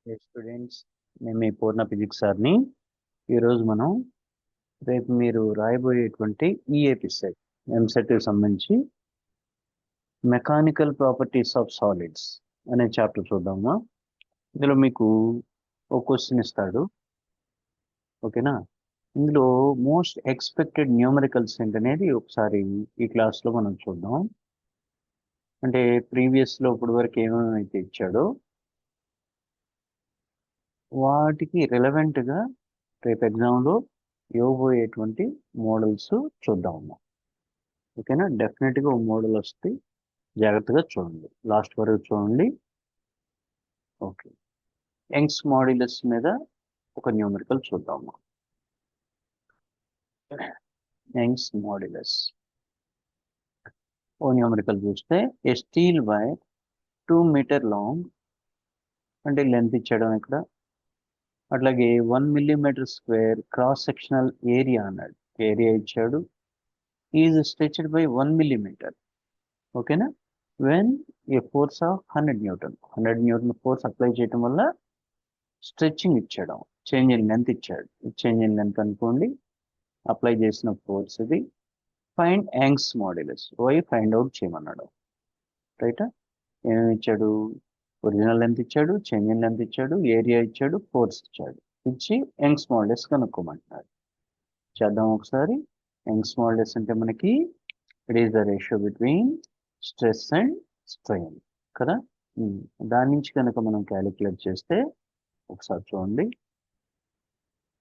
Students, నేను మీ పూర్ణ physics సార్ని. ఈరోజు మనం రేపు మీరు రాయబోయేటువంటి ఈఏపీ సెట్ ఎంసెట్కి సంబంధించి మెకానికల్ ప్రాపర్టీస్ ఆఫ్ సాలిడ్స్ అనే చాప్టర్ చూద్దామా. ఇందులో మీకు ఒక క్వశ్చన్ ఇస్తాడు, ఓకేనా. ఇందులో మోస్ట్ ఎక్స్పెక్టెడ్ న్యూమరికల్స్ ఏంటనేది ఒకసారి ఈ క్లాస్లో మనం చూద్దాం. అంటే ప్రీవియస్లో ఇప్పటి వరకు ఏమేమైతే ఇచ్చాడో వాటికి రిలవెంట్గా రేపు ఎగ్జామ్లో ఇవ్వబోయేటువంటి మోడల్స్ చూద్దాము, ఓకేనా. డెఫినెట్గా ఒక మోడల్ వస్తే జాగ్రత్తగా చూడండి, లాస్ట్ వరకు చూడండి. ఓకే, యంగ్స్ మాడ్యులస్ మీద ఒక న్యూమరికల్ చూద్దాము. యంగ్స్ మాడ్యులస్ ఓ న్యూమరికల్ చూస్తే a steel wire 2 metre long, అంటే లెంత్ ఇచ్చడం ఇక్కడ. అట్లాగే 1 millimetre square cross sectional area అన్నాడు, ఏరియా ఇచ్చాడు. ఈజ్ స్ట్రెచ్డ్ బై 1 మిల్లీమీటర్, ఓకేనా. When a force of 100 newton, 100 newton force apply చేయడం వల్ల స్ట్రెచ్చింగ్ ఇచ్చాడు, చేంజ్ ఇన్ లెంత్ ఇచ్చాడు. చేంజ్ ఇన్ లెంత్ అనుకోండి, అప్లై చేసిన ఫోర్స్ ఇది. Find Young's modulus, Y find out చేయమన్నాడు, రైటా. ఏమేమి ఇచ్చాడు? ఒరిజినల్ లెంత్ ఇచ్చాడు, చేంజ్ ఇన్ లెంత్ ఇచ్చాడు, ఏరియా ఇచ్చాడు, ఫోర్స్ ఇచ్చాడు. ఇచ్చి యంగ్స్ మాడ్యులస్ కనుక్కోమంటున్నాడు. చేద్దాం ఒకసారి. యంగ్స్ మాడ్యులస్ అంటే మనకి it is the ratio between stress and strain కదా. దాని నుంచి కనుక మనం క్యాలిక్యులేట్ చేస్తే ఒకసారి చూడండి.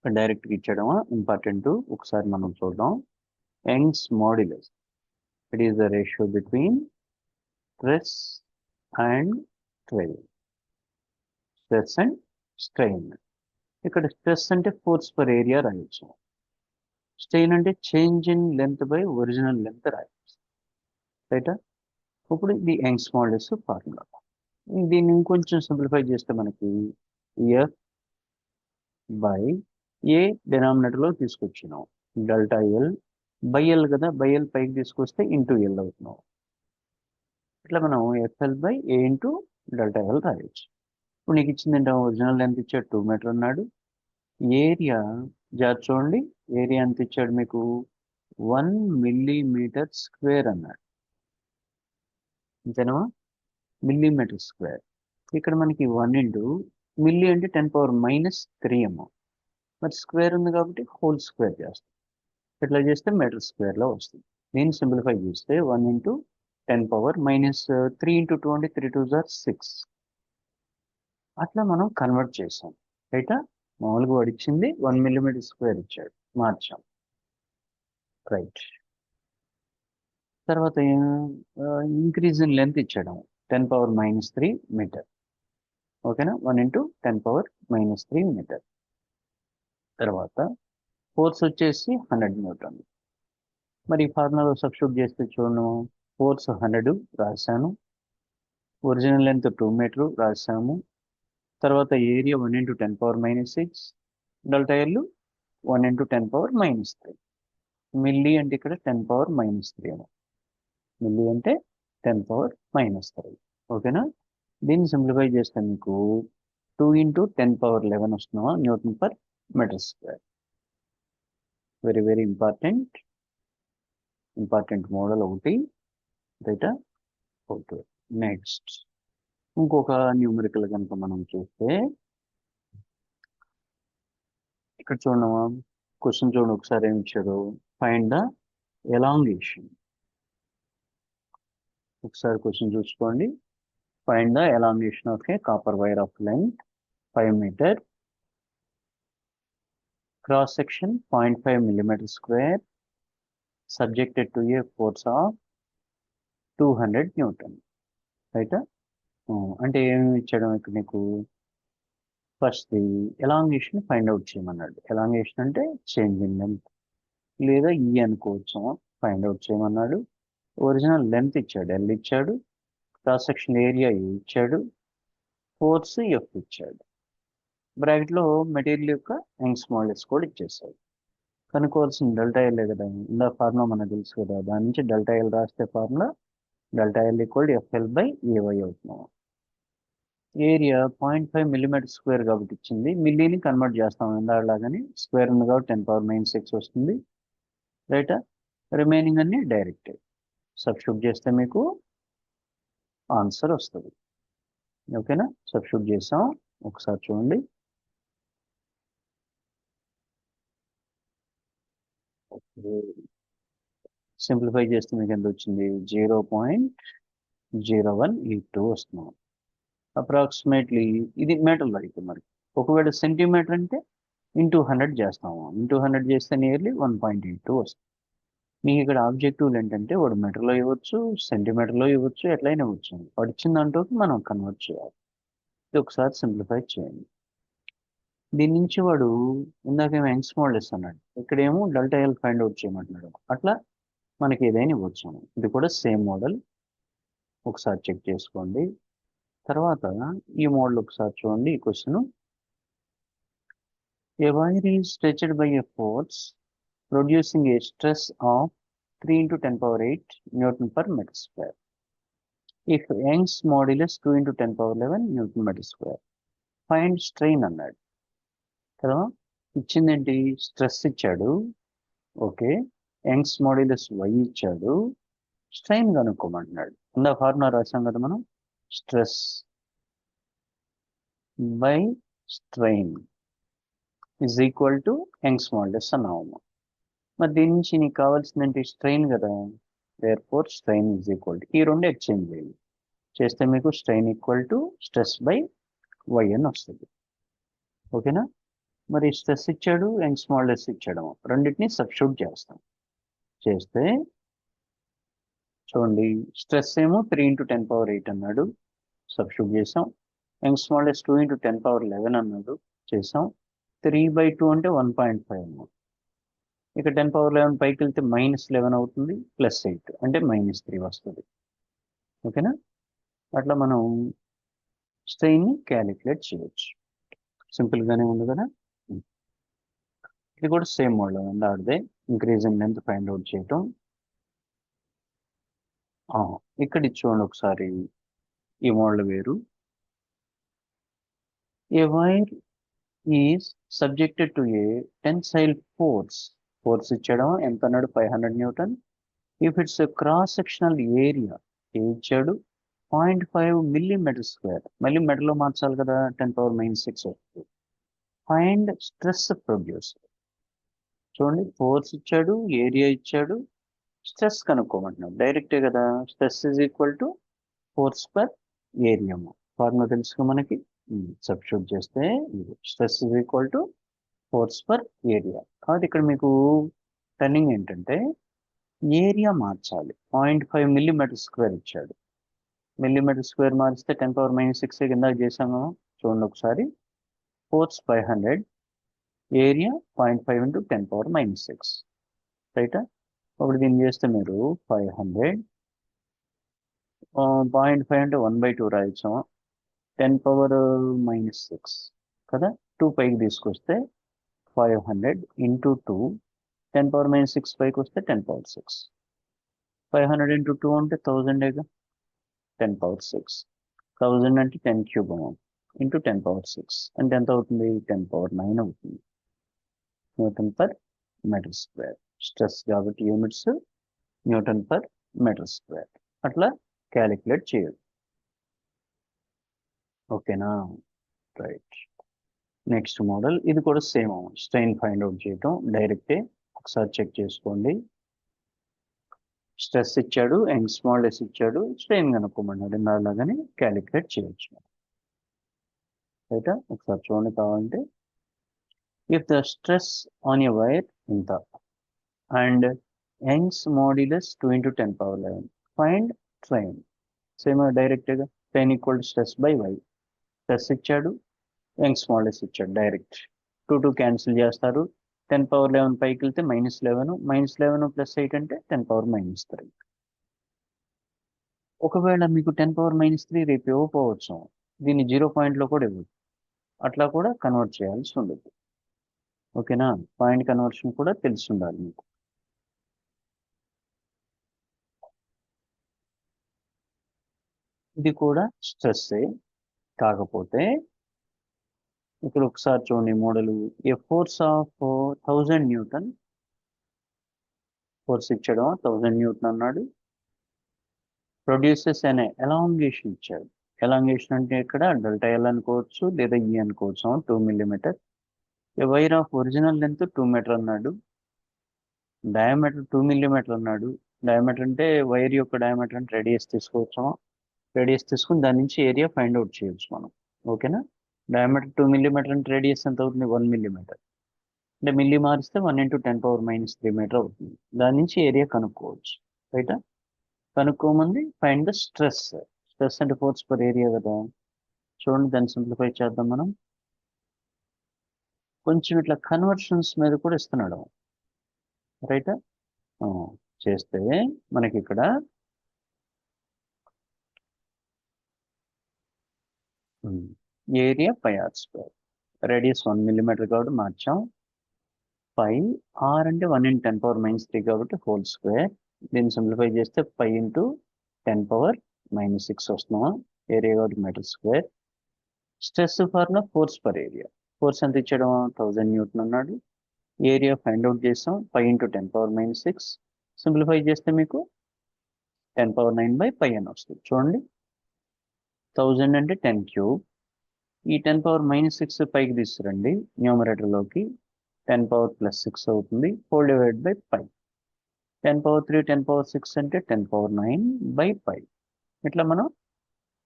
డైరెక్ట్గా ఇచ్చడమా ఇంపార్టెంట్, ఒకసారి మనం చూద్దాం. Young's modulus, it is the ratio between stress and strain. Stress and strain. ఇక్కడ స్ట్రెస్ అంటే ఫోర్స్ పర్ ఏరియా రాయొచ్చు, స్ట్రెయిన్ అంటే change in length by original length రాయొచ్చు, రైటా. ఇప్పుడు ఇది యంగ్స్ మాడ్యులస్ ఫార్ములా. దీన్ని ఇంకొంచెం సింప్లిఫై చేస్తే మనకి ఎఫ్ బై ఏ డినామినేటర్లో తీసుకొచ్చినాం, డెల్టా ఎల్ బై ఎల్ కదా, బై ఎల్ పైకి తీసుకొస్తే ఇంటూ ఎల్ అవుతున్నాం. ఇట్లా మనం FL by A into delta L రాయొచ్చు. ఇప్పుడు నీకు ఇచ్చిందంటే ఒరిజినల్ లెంత్ ఇచ్చాడు 2 మీటర్ అన్నాడు. ఏరియా జాగ్రత్త చూడండి, ఏరియా ఎంత ఇచ్చాడు మీకు? 1 మిల్లీమీటర్ స్క్వేర్ అన్నాడు, అంతేనా. Millimetre square. ఇక్కడ మనకి 1 ఇంటూ మిల్లీ అంటే 10⁻³ ఏమో, మరి స్క్వేర్ ఉంది కాబట్టి హోల్ స్క్వేర్ చేస్తాం. ఇట్లా చేస్తే మీటర్ స్క్వేర్లో వస్తుంది. దీన్ని సింప్లిఫై చేస్తే 1 ఇంటూ 10⁻³ ఇంటూ 2 అంటే 3 2 జార్ 6. అట్లా మనం కన్వర్ట్ చేసాం, రైటా. మామూలుగా వాడు ఇచ్చింది 1 మిల్లీమీటర్ స్క్వేర్ ఇచ్చాడు, మార్చాం, రైట్. తర్వాత ఇంక్రీజ్ ఇన్ లెంత్ ఇచ్చాడు 10⁻³ మీటర్, ఓకేనా. 1 ఇంటూ 10⁻³ మీటర్. తర్వాత ఫోర్స్ వచ్చేసి 100 న్యూటన్. మరి ఫార్ములాలో సబ్స్టిట్యూట్ చేస్తే చూడను, ఫోర్స్ 100 రాశాను, ఒరిజినల్ లెంత్ 2 మీటర్ రాసాము. తర్వాత area 1 into 10⁻⁶, delta L 1 into 10⁻⁻3. Milli అంటే ఇక్కడ 10⁻⁻3 ఏమో, మిల్లీ అంటే 10⁻⁻3, ఓకేనా. దీన్ని సింప్లిఫై చేస్తే మీకు 2 ఇంటూ 10⁻11 వస్తున్నావా newton per metre square. Very very important model ఒకటి, రైటా. ఓకే, నెక్స్ట్ ఇంకొక న్యూమరికల్ కనుక మనం చూస్తే ఇక్కడ చూడమా, క్వశ్చన్ చూడండి ఒకసారి ఏమి ఇచ్చాడు. Find the elongation. ఒకసారి క్వశ్చన్ చూసుకోండి. Find the elongation of a copper wire of length 5 metre, cross section 0.5 millimetre square, subjected to a force of 200 newton, రైటా. అంటే ఏమి ఇచ్చడం ఇక్కడ నీకు? ఫస్ట్ ఎలాంగేషన్ ఫైండ్ అవుట్ చేయమన్నాడు. ఎలాంగేషన్ అంటే చేంజ్ ఇన్ లెంత్, లేదా ఈ అనుకోవచ్చు, ఫైండ్ అవుట్ చేయమన్నాడు. ఒరిజినల్ లెంత్ ఇచ్చాడు, ఎల్ ఇచ్చాడు. క్రాస్ సెక్షన్ ఏరియా ఇచ్చాడు, ఫోర్స్ ఎఫ్ ఇచ్చాడు. బ్రాకెట్లో మెటీరియల్ యొక్క యంగ్స్ మాడ్యులస్ కూడా ఇచ్చేసాడు. కనుక్కోవాల్సిన డెల్టా ఎల్ కదా, ఇందా ఫార్ములా మనకు తెలుసు కదా, దాని నుంచి డెల్టా ఎల్ రాస్తే formula delta L equal FL by AY అవుతున్నాం. ఏరియా 0.5 మిల్లీమీటర్ స్క్వేర్ కాబట్టి ఇచ్చింది, మిల్లీని కన్వర్ట్ చేస్తాం ఇందాకలాగానే, స్క్వేర్ ఉంది కాబట్టి 10⁻⁻6 వస్తుంది, రైటా. రిమైనింగ్ అన్ని డైరెక్ట్ సబ్స్టిట్యూట్ చేస్తే మీకు ఆన్సర్ వస్తుంది. ఓకేనా, సబ్స్టిట్యూట్ చేసాం, ఒకసారి చూడండి. సింప్లిఫై చేస్తే మీకు ఎంత వచ్చింది, 0.0182 వస్తున్నాం. అప్రాక్సిమేట్లీ ఇది మీటర్లో అయితే మరి, ఒకవేళ సెంటీమీటర్ అంటే ఇంటూ 100 చేస్తాము, ఇంటూ 100 చేస్తే నియర్లీ 1.82 వస్తుంది. మీకు ఇక్కడ ఆబ్జెక్టివ్లు ఏంటంటే వాడు మీటర్లో ఇవ్వచ్చు, సెంటీమీటర్లో ఇవ్వచ్చు, ఎట్లయినా ఇవ్వచ్చు, వాడు ఇచ్చిన దాంట్లోకి మనం కన్వర్ట్ చేయాలి. ఇది ఒకసారి సింప్లిఫై చేయండి. దీని నుంచి వాడు ఇందాకేమో యంగ్స్ మోడల్స్ అన్నాడు, ఇక్కడేమో డెల్టా ఎల్ ఫైండ్ అవుట్ చేయమంటున్నాడు. అట్లా మనకి ఏదైనా ఇవ్వచ్చు. ఇది కూడా సేమ్ మోడల్, ఒకసారి చెక్ చేసుకోండి. తర్వాత ఈ మోడల్ ఒకసారి చూడండి. ఈ question, A wire is stretched by a force producing A stress of 3 × 10⁸ Newton per meter square. If Young's modulus 2 × 10⁻11 Newton meter square. Find strain అన్నాడు కదా. ఇచ్చిందేంటి, స్ట్రెస్ ఇచ్చాడు, ఓకే, యంగ్స్ మాడ్యులస్ y ఇచ్చాడు, స్ట్రెయిన్ కనుక్కోమంటున్నాడు. ఇందా ఫార్ములా రాసాం కదా మనం, stress by strain is equal to Young's modulus అన్నాము. మరి దీని నుంచి నీకు కావాల్సిందంటే స్ట్రెయిన్ కదా, therefore strain is equal to, ఈ రెండు ఎక్స్చేంజ్ చేయాలి, చేస్తే మీకు strain equal to stress by y అని వస్తుంది. ఓకేనా, మరి స్ట్రెస్ ఇచ్చాడు, యంగ్స్ మాడ్యులస్ ఇచ్చాడు, రెండింటిని సబ్స్టిట్యూట్ చేస్తాం. చేస్తే చూడండి, స్ట్రెస్ ఏమో 3 × 10⁸ అన్నాడు, సబ్స్టిట్యూట్ చేసాం. యంగ్స్ మాడ్యులస్ 2 × 10⁻11 అన్నాడు, చేసాం. 3/2 అంటే 1.5 అన్నాడు. ఇక 10⁻11 పైకి వెళ్తే -11 అవుతుంది, +8 అంటే -3 వస్తుంది. ఓకేనా, అట్లా మనం స్ట్రెయిన్ని క్యాలిక్యులేట్ చేయొచ్చు. సింపుల్గానే ఉంది కదా. ఇది కూడా సేమ్ మోడల్ ఉంది, ఆడిదే increase in length find out చేయటం. ఇక్కడ చూడండి ఒకసారి, ఈ మోడల్ వేరు. A wire is subjected to a tensile force ఇచ్చడం ఎంత అన్నాడు, 500 newton. If its cross sectional area ఇచ్చాడు 0.5 మిల్లీమీటర్ స్క్వేర్, మళ్ళీ మీటర్లో మార్చాలి కదా, 10⁻⁻6 వస్తుంది. Find stress produce. చూడండి, ఫోర్స్ ఇచ్చాడు, ఏరియా ఇచ్చాడు, స్ట్రెస్ కనుక్కోమంటున్నాడు, డైరెక్టే కదా, stress is equal to force per area. Formula తెలుసుగా మనకి, సబ్స్టిట్యూట్ చేస్తే stress is equal to force per area. కాబట్టి ఇక్కడ మీకు టర్నింగ్ ఏంటంటే ఏరియా మార్చాలి, 0.5 మిల్లీమీటర్ స్క్వేర్ ఇచ్చాడు, మిల్లీమీటర్ స్క్వేర్ మార్చితే 10⁻⁻6 కింద చేసాము. చూడండి ఒకసారి, ఫోర్స్ 500, ఏరియా 0.5 × 10⁻⁻6, రైటా. ఒకటి దీన్ని చేస్తే మీరు 500, 0.5 అంటే 1/2 రాయొచ్చు, 10⁻⁻6 కదా, 2 పైకి తీసుకొస్తే 500 × 2, 10⁻⁻6 పైకి వస్తే 10⁻6, 500 × 2 అంటే 1000, 10⁻6, 1000 అంటే 10³ ఇంటూ 10⁻6 అంటే ఎంత అవుతుంది, 10⁻9 అవుతుంది, newton per metre square. Stress కాబట్టి units newton per metre square. అట్లా క్యాలిక్యులేట్ చేయదు. ఓకేనా, రైట్. నెక్స్ట్ మోడల్, ఇది కూడా సేమ్, స్ట్రెయిన్ ఫైండ్ అవుట్ చేయటం డైరెక్టే, ఒకసారి చెక్ చేసుకోండి. స్ట్రెస్ ఇచ్చాడు, యంగ్స్ మాడ్యులస్ ఇచ్చాడు, స్ట్రెయిన్ కనుక్కోమన్నాడు, అలాగానే క్యాలిక్యులేట్ చేయొచ్చు. రైటా, ఒకసారి చూడండి కావాలంటే. If the stress on a wire ఇంత and Young's modulus 2 × 10⁻11, find strain. Same డైరెక్ట్గా, strain equal to stress by Y. Stress ఇచ్చాడు, యంగ్స్ మాడ్యులస్ ఇచ్చాడు, డైరెక్ట్ 2 2 క్యాన్సిల్ చేస్తారు, 10⁻11 పైకి వెళ్తే -11, -11 + 8 అంటే 10⁻⁻3. ఒకవేళ మీకు 10⁻⁻3 రేపు ఇవ్వకపోవచ్చు, దీన్ని 0 పాయింట్లో కూడా ఇవ్వదు, అట్లా కూడా కన్వర్ట్ చేయాల్సి ఉండదు. ఓకేనా, పాయింట్ కన్వర్షన్ కూడా తెలిసి ఉండాలి మీకు. ఇది కూడా స్ట్రెస్సే, కాకపోతే ఇక్కడ ఒకసారి చూడండి model. A force of 1000 Newton, force ఇచ్చాడు 1000 న్యూటన్ అన్నాడు. ప్రొడ్యూసెస్ అనే ఎలాంగేషన్ ఇచ్చాడు. ఎలాంగేషన్ అంటే ఇక్కడ డెల్టా ఎల్ అనుకోవచ్చు లేదా ఈ అనుకోవచ్చు. 2 mm. A wire of original length 2 metre అన్నాడు. డయామీటర్ 2 mm అన్నాడు. డయామీటర్ అంటే వైర్ యొక్క డయామీటర్ అంటే రేడియస్ తీసుకోవచ్చు. రేడియస్ తీసుకుని దాని నుంచి ఏరియా ఫైండ్ అవుట్ చేయొచ్చు మనం. ఓకేనా. డయామీటర్ 2 mm అంటే రేడియస్ ఎంత అవుతుంది? 1 mm. అంటే మిల్లీ మారిస్తే 1 × 10⁻³ అవుతుంది. దాని నుంచి ఏరియా కనుక్కోవచ్చు. రైటా. కనుక్కోమంది ఫైండ్ ద స్ట్రెస్. స్ట్రెస్ అంటే ఫోర్స్ పర్ ఏరియా కదా. చూడండి దాన్ని సింప్లిఫై చేద్దాం మనం. కొంచెం ఇట్లా కన్వర్షన్స్ మీద కూడా ఇస్తున్నాడు. రైటా. చేస్తే మనకి ఇక్కడ ఏరియా πr². రేడియస్ 1 mm కాబట్టి మార్చాం. పై ఆర్ అంటే 1 × 10⁻³ కాబట్టి హోల్ స్క్వేర్. దీన్ని సింప్లిఫై చేస్తే 5 × 10⁻⁶ వస్తున్నాం. ఏరియా కాబట్టి metre square. Stress formula force per area. Force ఎంత ఇచ్చాడు? 1000 న్యూటన్ అన్నాడు. ఏరియా ఫైండ్ అవుట్ చేసాం. 5 × 10⁻⁶. సింప్లిఫై చేస్తే మీకు 10⁻⁹ అని వస్తుంది. చూడండి 1000 అంటే 10³ ఈ 10⁻⁶ పైకి తీసుకురండి న్యూమరేటర్లోకి. 10⁻+6 అవుతుంది. Whole divide by π. 10⁻³ 10⁻6 అంటే 10⁻9/π. ఇట్లా మనం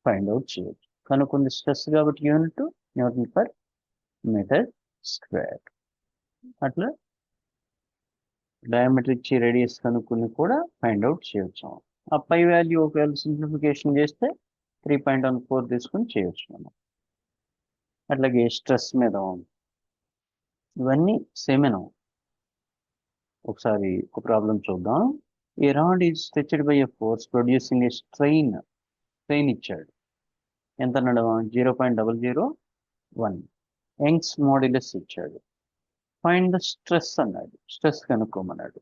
ఫైండ్ అవుట్ చేయొచ్చు. కనుక్కుంది స్ట్రెస్ కాబట్టి యూనిట్ Nm/m². అట్లా డయామీటర్ ఇచ్చి రేడియస్ కనుక్కుని కూడా ఫైండ్ అవుట్ చేయొచ్చు. ఆ పై వాల్యూ ఒకవేళ సింప్లిఫికేషన్ చేస్తే 3.14 తీసుకుని చేయొచ్చు మనం. అట్లాగే స్ట్రెస్ మీద ఇవన్నీ సేమేనా. ఒకసారి ఒక ప్రాబ్లం చూద్దాం. A rod is stretched by a force producing a strain. Strain ఇచ్చాడు. ఎంత అన్నాడు? 0.001. యంగ్స్ మాడ్యులస్ ఇచ్చాడు. ఫైండ్ ద స్ట్రెస్ అన్నాడు. స్ట్రెస్ కనుక్కోమన్నాడు.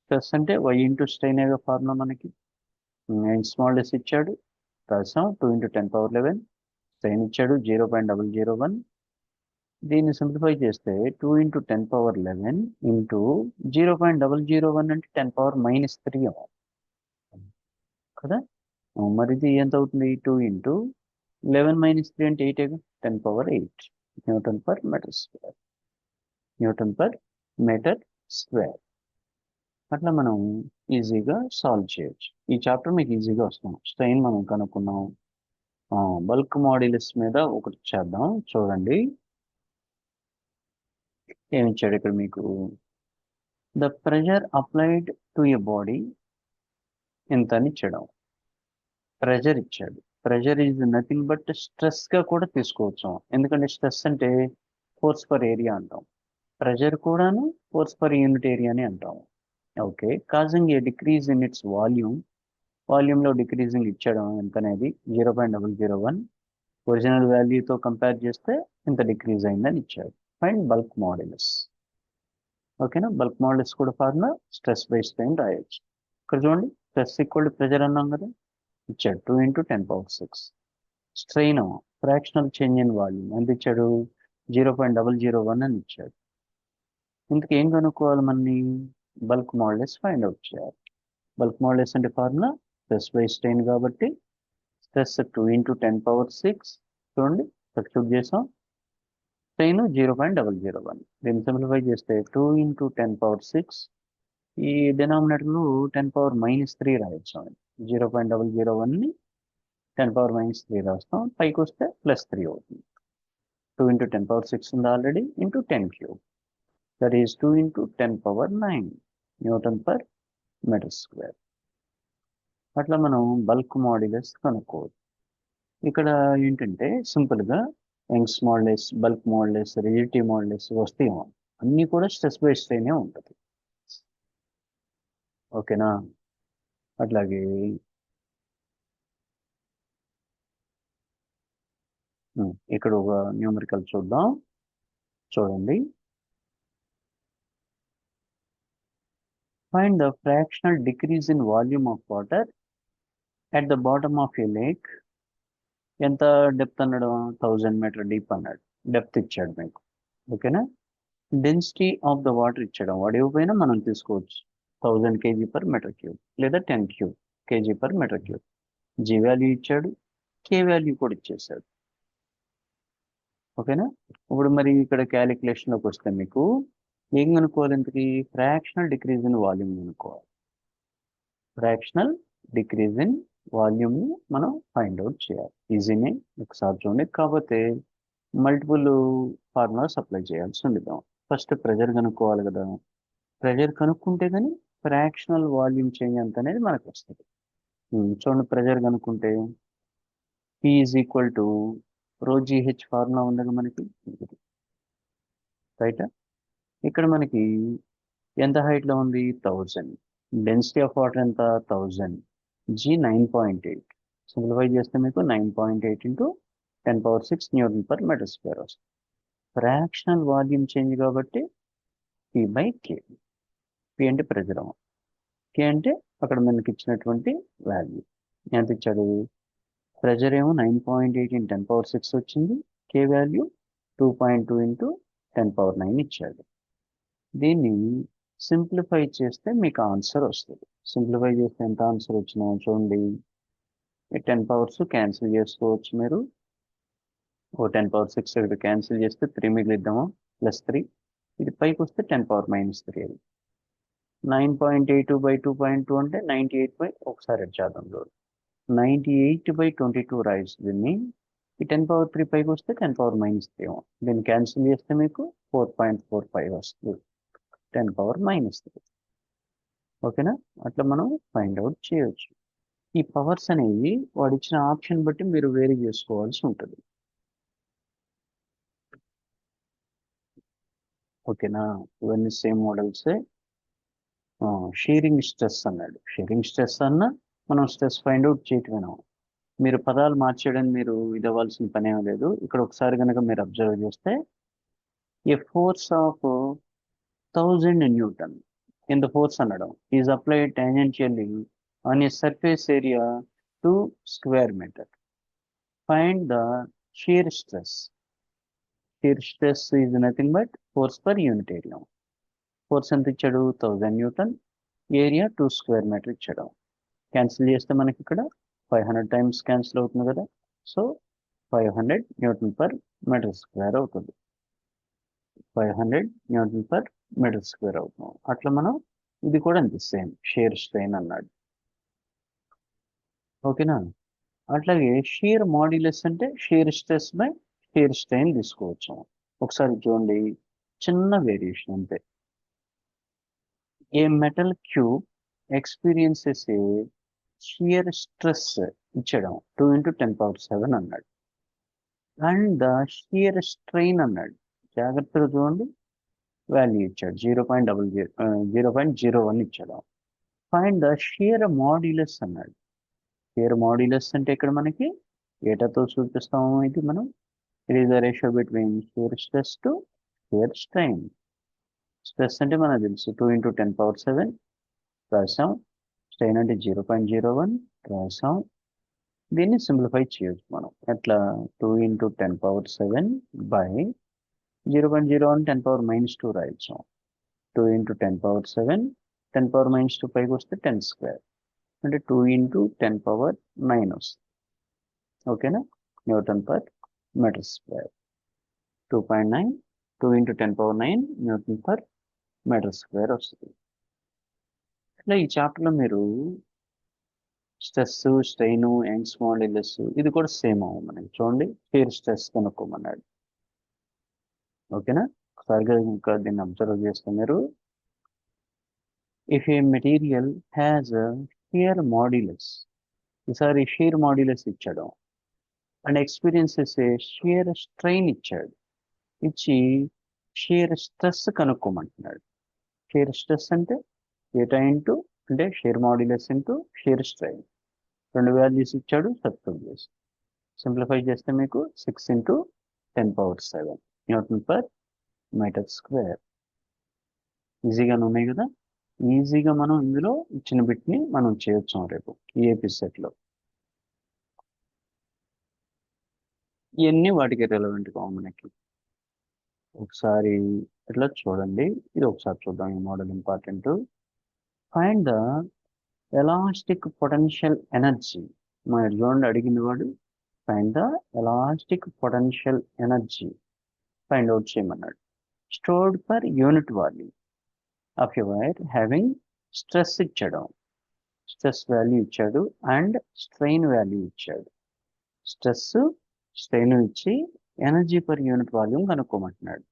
స్ట్రెస్ అంటే y ఇంటూ స్ట్రెయిన్ అయ్యే ఫార్ములా మనకి. యంగ్స్ మాడ్యులస్ ఇచ్చాడు, రాసాం. 2 × 10⁻11. స్ట్రెయిన్ ఇచ్చాడు 0.001. దీన్ని సింప్లిఫై చేస్తే 2 × 10⁻11 ఇంటూ 0.001 అంటే 10⁻⁻³ కదా. మరి ఇది ఎంత అవుతుంది? 2 × 11 - 3 అంటే 8 10⁻8 Nm/m². Nm/m². అట్లా మనం ఈజీగా సాల్వ్ చేయొచ్చు. ఈ చాప్టర్ మీకు ఈజీగా వస్తాం. స్ట్రెయిన్ మనం కనుక్కున్నాం. బల్క్ మాడ్యులస్ మీద ఒకటి చేద్దాం. చూడండి ఏమిచ్చాడు ఇక్కడ మీకు. The pressure applied to a body ఎంత అని ఇచ్చాడు. ప్రెషర్ ఇచ్చాడు. ప్రెషర్ ఈజ్ నథింగ్ బట్ స్ట్రెస్గా కూడా తీసుకోవచ్చు. ఎందుకంటే స్ట్రెస్ అంటే ఫోర్స్ పర్ ఏరియా అంటాం. ప్రెషర్ కూడాను ఫోర్స్ పర్ యూనిట్ ఏరియాని అంటాం. Okay. Causing A decrease in it's volume. వాల్యూమ్లో డిక్రీజింగ్ ఇచ్చాడు ఎంత అనేది 0.001. ఒరిజినల్ వాల్యూతో కంపేర్ చేస్తే ఇంత డిక్రీజ్ అయిందని ఇచ్చాడు. Find bulk modulus. ఓకేనా. బల్క్ మాడ్యులస్ కూడా ఫార్ములా స్ట్రెస్ బై స్ట్రెయిన్ రాయొచ్చు. ఇక్కడ చూడండి స్ట్రెస్ ఈక్వల్ టు ప్రెషర్ అన్నాం కదా. ఇచ్చాడు 2 × 10⁻6. Strain fractional change in volume ఎంత ఇచ్చాడు? 0.001 అని ఇచ్చాడు. ఇంతకు ఏం కనుక్కోవాలి మనని? బల్క్ మాడ్యులస్ ఫైండ్ అవుట్ చేయాలి. బల్క్ మాడ్యులస్ అంటే ఫార్ములా స్ట్రెస్ బై స్ట్రెయిన్ కాబట్టి స్ట్రెస్ 2 × 10⁻6. చూడండి సబ్స్టిట్యూట్ చేసాం. స్ట్రెయిన్ 0.001. దీన్ని సింప్లిఫై చేస్తే 2 × 10⁻6. ఈ డినామినేటర్లో 10⁻⁻³ రాయొచ్చు. 0.001ని 10⁻⁻³ రాస్తాం. పైకి వస్తే +3 అవుతుంది. 2 × 10⁻6 ఉంది already into 10³. That is 2 × 10⁻9 Nm/m². అట్లా మనం బల్క్ మాడ్యులస్ కనుక్కోవచ్చు. ఇక్కడ ఏంటంటే సింపుల్గా Young's modulus, bulk modulus, rigidity modulus వస్తాయేమో. అన్నీ కూడా స్ట్రెస్ బై స్ట్రెయినే ఉంటుంది. ఓకేనా. అట్లాగే ఇక్కడ ఒక న్యూమరికల్ చూద్దాం. చూడండి. Find the fractional decrease in volume of water at the bottom of a lake ఎంత డెప్త్ అన్నాడు, 1000 మీటర్ డీప్ అన్నాడు, డెప్త్ ఇచ్చాడు మీకు. ఓకేనా. డెన్సిటీ ఆఫ్ ద వాటర్ ఇచ్చడం, వాడు ఇవ్వకపోయినా మనం తీసుకోవచ్చు. 1000 kg/m³ లేదా 10 kg/m³. జీ వాల్యూ ఇచ్చాడు, కే వాల్యూ కూడా ఇచ్చేసాడు. ఓకేనా. ఇప్పుడు మరి ఇక్కడ క్యాలిక్యులేషన్లోకి వస్తే మీకు ఏం కనుక్కోవాలి, ఇంతకీ ఫ్రాక్షనల్ డిక్రీజ్ ఇన్ వాల్యూమ్ కనుక్కోవాలి. ఫ్రాక్షనల్ డిక్రీజ్ ఇన్ వాల్యూమ్ని మనం ఫైండ్ అవుట్ చేయాలి. ఈజీనే, ఒకసారి చూడండి. కాకపోతే మల్టిపుల్ ఫార్ములాస్ అప్లై చేయాల్సి ఉండదు. ఫస్ట్ ప్రెజర్ కనుక్కోవాలి కదా. ప్రెజర్ కనుక్కుంటే కానీ ఫ్రాక్షనల్ వాల్యూమ్ చేంజ్ ఎంత అనేది మనకు వస్తుంది. చూడండి, ప్రెజర్ కనుక్కుంటే P is equal to ρGH formula ఉంది మనకి, రైట్. ఇక్కడ మనకి ఎంత హైట్లో ఉంది, 1000. డెన్సిటీ ఆఫ్ వాటర్ ఎంత, 1000. G 9.8. సింప్లిఫై చేస్తే మీకు 9.8 ఇంటూ 10⁶ Nm/m² వస్తుంది. ఫ్రాక్షనల్ వాల్యూమ్ చేంజ్ కాబట్టి P/K. P అంటే ప్రెజర్, K అంటే అక్కడ మనకి ఇచ్చినటువంటి వాల్యూ. ఎంత ఇచ్చాడు, ప్రెజర్ ఏమో 9.8 × 10⁶ వచ్చింది, K వాల్యూ 2.2 × 10⁹ ఇచ్చాడు. దీన్ని సింప్లిఫై చేస్తే మీకు ఆన్సర్ వస్తుంది. సింప్లిఫై చేస్తే ఎంత ఆన్సర్ వచ్చినా చూడండి, 10 పవర్స్ క్యాన్సిల్ చేసుకోవచ్చు మీరు. 10⁶ ఇక్కడ క్యాన్సిల్ చేస్తే 3 మిగిలిద్దాము, +3. ఇది పైకి వస్తే 10⁻³ అది. 9.82/2.2 అంటే 98 ఒకసారి చేద్దాం. 98/22 రాయొచ్చు దీన్ని. ఈ 10⁻³ పైకి వస్తే 10⁻³ దీన్ని క్యాన్సిల్ చేస్తే మీకు 4.45 వస్తుంది, 10⁻³ ఓకేనా. అట్లా మనం ఫైండ్ అవుట్ చేయొచ్చు. ఈ పవర్స్ అనేవి వాడు ఇచ్చిన ఆప్షన్ బట్టి మీరు వేరీ చేసుకోవాల్సి ఉంటుంది. ఓకేనా. ఇవన్నీ సేమ్ మోడల్సే. షీరింగ్ స్ట్రెస్ అన్నాడు. షీరింగ్ స్ట్రెస్ అన్న మనం స్ట్రెస్ ఫైండ్ అవుట్ చేయటమేనా. మీరు పదాలు మార్చేయడానికి మీరు ఇది అవ్వాల్సిన పని ఏమీ లేదు. ఇక్కడ ఒకసారి కనుక మీరు అబ్జర్వ్ చేస్తే, a force of 1000 Newton in the force అనడం is applied tangentially on a surface area 2 square meter. Find the shear stress. Shear stress is nothing but force per unit area. Force ఎంత ఇచ్చాడు, 1000 Newton, area 2 square meter ఇచ్చాడు. Cancel చేస్తే మనకి ఇక్కడ 500 times cancel అవుతుంది కదా. So 500 Nm/m² అవుతుంది. 500 Nm/m² అవుతుంది. అట్లా మనం ఇది కూడా అంతే, సేమ్ షియర్ స్ట్రెయిన్ అన్నాడు. ఓకేనా. అట్లాగే షియర్ మాడ్యులస్ అంటే shear stress by shear strain తీసుకోవచ్చు. ఒకసారి చూడండి, చిన్న వేరియేషన్ అంతే. ఏ మెటల్ క్యూబ్ ఎక్స్పీరియన్సెస్ ఏ షియర్ స్ట్రెస్ ఇచ్చడం 2 × 10⁷ అన్నాడు. అండ్ ద షియర్ స్ట్రెయిన్ అన్నాడు. జాగ్రత్తగా చూడండి, వాల్యూ ఇచ్చాడు 0.01 ఇచ్చాడు. ఫైండ్ ద షియర్ మాడ్యులస్ అన్నాడు. షియర్ మాడ్యులస్ అంటే ఇక్కడ మనకి ఏటాతో చూపిస్తాము, ఇది మనం it is the ratio between shear stress to shear strain. Stress అంటే మనకు తెలుసు 2 × 10⁷ రాసాం, స్ట్రెయిన్ అంటే 0.01 రాసాం. దీన్ని సింప్లిఫై చేయొచ్చు మనం ఎట్లా, 2 × 10⁷ బై 0.01 10⁻² రాయొచ్చు. 2 × 10⁷ 10⁻² పైకి వస్తే 10² అంటే 2 × 10⁹ వస్తుంది. ఓకేనా. Nm/m². 2.9 2 × 10⁹ Nm/m² వస్తుంది. ఇట్లా ఈ చాప్టర్లో మీరు స్ట్రెస్, స్ట్రెయిన్, యంగ్స్ మాడ్యులస్ ఇది కూడా సేమ్ అవ్వ మనకి. చూడండి, షియర్ స్ట్రెస్ కనుక్కోమన్నాడు. ఓకేనా. ఒకసారిగా ఇంకా దీన్ని అబ్జర్వ్ చేస్తే మీరు, if A material has shear modulus, ఈసారి షియర్ మాడ్యులస్ ఇచ్చాడు, and experiences A shear strain ఇచ్చాడు, ఇచ్చి షియర్ స్ట్రెస్ కనుక్కోమంటున్నాడు. షియర్ స్ట్రెస్ అంటే ఏటా ఇంటూ అంటే shear modulus into shear strain. 2 values ఇచ్చాడు, సబ్స్టిట్యూట్ చేసి సింప్లిఫై చేస్తే మీకు 6 × 10⁷ Nm/m². ఈజీగానే ఉన్నాయి కదా. ఈజీగా మనం ఇందులో ఇచ్చిన బిట్ని మనం చేయొచ్చు రేపు ఈ ఏపీ సెట్లో. ఇవన్నీ వాటికి రెలవెంట్ గా మనకి. ఒకసారి ఇట్లా చూడండి, ఇది ఒకసారి చూద్దాం. ఈ model important. Find the elastic potential energy. మా చూడండి అడిగింది వాడు, find the elastic potential energy find out చేయమన్నాడు. Stored per unit volume of a wire having stress ఇచ్చాడు, స్ట్రెస్ వాల్యూ ఇచ్చాడు అండ్ స్ట్రెయిన్ వాల్యూ ఇచ్చాడు. స్ట్రెస్ స్ట్రెయిన్ ఇచ్చి ఎనర్జీ పర్ యూనిట్ వాల్యూమ్ కనుక్కోమంటున్నాడు.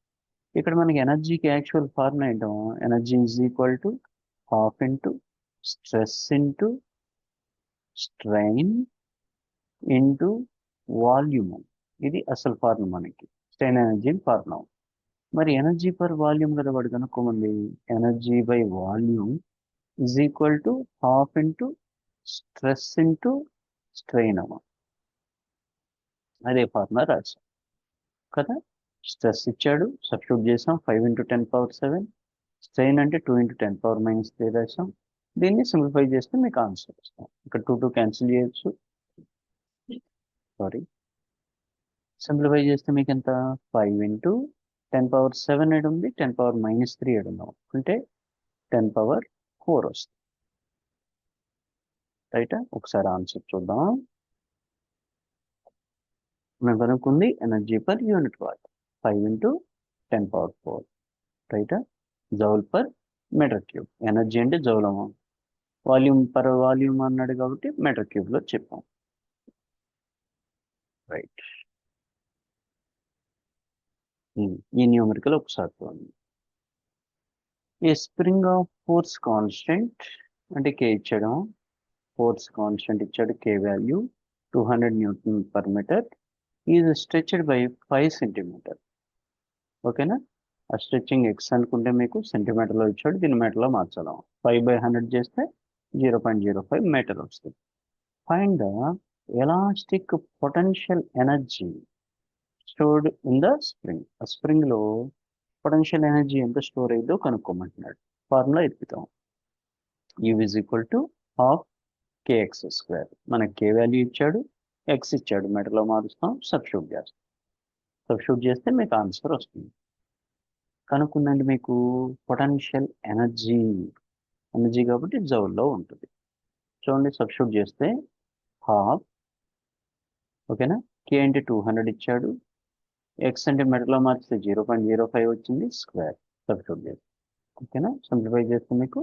ఇక్కడ మనకి ఎనర్జీకి యాక్చువల్ ఫార్ములా ఏంటో, energy is equal to half into stress into strain into volume. ఇది అసలు ఫార్ములా మనకి, స్ట్రెయిన్ ఎనర్జీ ఫార్ములా. మరి ఎనర్జీ పర్ వాల్యూమ్ కదా వాడు కనుక్కోమంది. Energy by volume is equal to half into stress into strain అవ్వ. అదే ఫార్ములా రాశాం కదా. స్ట్రెస్ ఇచ్చాడు, సబ్స్టిట్యూట్ చేసాం, 5 × 10⁻⁷. స్ట్రెయిన్ అంటే 2 × 10⁻³ రాసాం. దీన్ని సింప్లిఫై చేస్తే మీకు ఆన్సర్ వస్తాం. ఇక్కడ 2 2 క్యాన్సిల్ చేయొచ్చు, సారీ. సింప్లిఫై చేస్తే మీకు ఎంత, 5 × 10⁻⁷ ఏడు ఉంది, 10⁻³ ఏడు ఉన్నాం అంటే 10⁻⁴ వస్తుంది. రైటా? ఒకసారి ఆన్సర్ చూద్దాం. మనం కనుక్కుంది ఎనర్జీ పర్ యూనిట్ వాట్, 5 × 10⁻⁴. రైటా? Joule per metre cube. Energy అంటే జౌలము, వాల్యూమ్ పర్ వాల్యూమ్ అన్నాడు కాబట్టి మీటర్ క్యూబ్లో చెప్పాం. రైట్. ఈ న్యూమరికల్ ఒకసారి చూడండి. A spring of force constant అంటే కే ఇచ్చాడు, ఫోర్స్ కాన్స్టెంట్ ఇచ్చాడు, k value 200 Nm/m is stretched by 5 cm. ఓకేనా? ఆ స్ట్రెచ్చింగ్ ఎక్స్ అనుకుంటే మీకు సెంటీమీటర్లో ఇచ్చాడు, దీన్ని మీటర్లో మార్చాలి. 5/100 చేస్తే 0.05 మీటర్ వస్తుంది. Find the elastic potential energy stored in the spring. ఆ స్ప్రింగ్లో పొటెన్షియల్ ఎనర్జీ ఎంత స్టోర్ అయ్యిందో కనుక్కోమంటున్నాడు. ఫార్ములా ఎత్తుతాం. U is equal to half kx². మనకి కే వాల్యూ ఇచ్చాడు, ఎక్స్ ఇచ్చాడు, మీటర్లో మారుస్తాం, సబ్స్టిట్యూట్ చేస్తాం. సబ్స్టిట్యూట్ చేస్తే మీకు ఆన్సర్ వస్తుంది. కనుక్కుందండి మీకు పొటెన్షియల్ ఎనర్జీ, ఎనర్జీ కాబట్టి జౌల్లో ఉంటుంది. చూడండి, సబ్స్టిట్యూట్ చేస్తే హాఫ్, ఓకేనా, కే అంటే 200 ఇచ్చాడు, ఎక్స్ అంటే మీటర్లో మార్చితే 0.05 వచ్చింది, స్క్వేర్. సబ్స్టిట్యూట్ చేస్తే ఓకేనా. సింప్లిఫై చేస్తే మీకు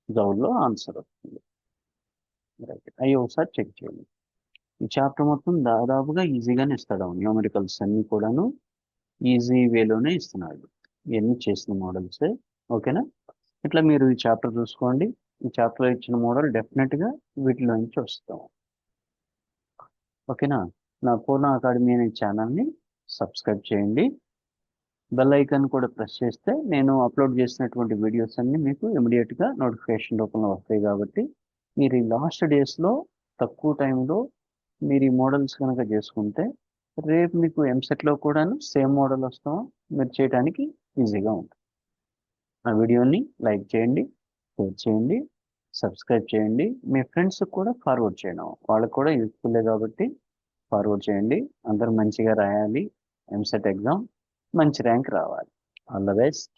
జౌల్లో ఆన్సర్ వస్తుంది. రైట్. అవి ఒకసారి చెక్ చేయండి. ఈ చాప్టర్ మొత్తం దాదాపుగా ఈజీగానే ఇస్తాడు, న్యూమరికల్స్ అన్నీ కూడాను ఈజీ వేలోనే ఇస్తున్నాడు. ఇవన్నీ చేసిన మోడల్సే. ఓకేనా. ఇట్లా మీరు ఈ చాప్టర్ చూసుకోండి. ఈ చాప్టర్లో ఇచ్చిన మోడల్ డెఫినెట్గా వీటిలో నుంచి వస్తాం. ఓకేనా. నా పూర్ణ అకాడమీ అనే ఛానల్ని సబ్స్క్రైబ్ చేయండి. బెల్ ఐకాన్ కూడా ప్రెస్ చేస్తే నేను అప్లోడ్ చేసినటువంటి వీడియోస్ అన్నీ మీకు ఇమీడియట్గా నోటిఫికేషన్ రూపంలో వస్తాయి. కాబట్టి మీరు ఈ లాస్ట్ డేస్లో తక్కువ టైంలో మీరు ఈ మోడల్స్ కనుక చేసుకుంటే రేపు మీకు ఎంసెట్లో కూడాను సేమ్ మోడల్ వస్తాం, మీరు చేయడానికి ఈజీగా ఉంటుంది. ఆ వీడియోని లైక్ చేయండి, షేర్ చేయండి, సబ్స్క్రైబ్ చేయండి. మీ ఫ్రెండ్స్కి కూడా ఫార్వర్డ్ చేయడం, వాళ్ళకు కూడా యూస్ఫుల్లే కాబట్టి ఫార్వర్డ్ చేయండి. అందరూ మంచిగా రాయాలి ఎంసెట్ ఎగ్జామ్, మంచి ర్యాంక్ రావాలి. All the best.